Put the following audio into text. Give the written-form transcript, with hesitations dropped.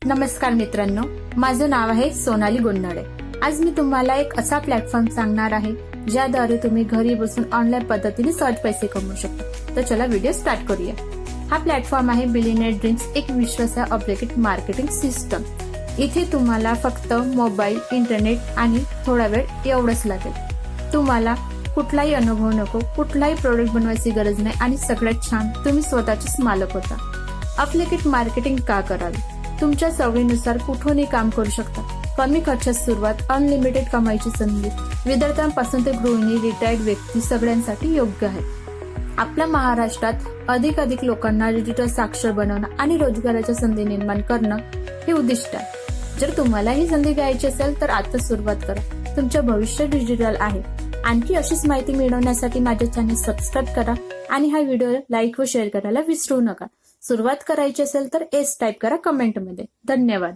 नमस्कार मित्रांनो, माझं नाव आहे सोनाली गोन्नाडे। आज मी तुम्हाला एक असा प्लॅटफॉर्म सांगणार आहे ज्याद्वारे तुम्ही घरी बसून ऑनलाईन पद्धतीने सहज पैसे कमवू शकता। तर चला व्हिडिओ स्टार्ट करूया। हा प्लॅटफॉर्म आहे बिलियनेयर ड्रीम्स, एक विश्वासार्ह ॲप्लिकेट मार्केटिंग सिस्टम। इथे तुम्हाला फक्त मोबाईल, इंटरनेट आणि थोडा वेळ एवढंच लागेल। तुम्हाला कुठलाही अनुभव नको, कुठलाही प्रोडक्ट बनवायची गरज नाही आणि सगळ्यात छान, तुम्ही स्वतःचेच मालक होता। ॲप्लिकेट मार्केटिंग का करावी? तुमच्या सवयीनुसार कुठूनही काम करू शकता। कमी खर्चात सुरुवात, अनलिमिटेड कमाईची संधी, विद्यार्थ्यांपासून ते गृहिणी, रिटायर्ड व्यक्ती सगळ्यांसाठी योग्य आहे। आपल्या महाराष्ट्रात अधिकाधिक लोकांना डिजिटल साक्षर बनवणं आणि रोजगाराच्या संधी निर्माण करणं हे उद्दिष्ट आहे। जर तुम्हाला ही संधी घ्यायची असेल तर आता सुरुवात करा। तुमचे भविष्य डिजिटल आहे। आणखी अशीच माहिती मिळवण्यासाठी माझे चॅनल सबस्क्राईब करा आणि हा व्हिडिओ लाईक व शेअर करायला विसरू नका। सुरुवात करायची असेल तर एस टाईप करा कमेंटमध्ये। धन्यवाद।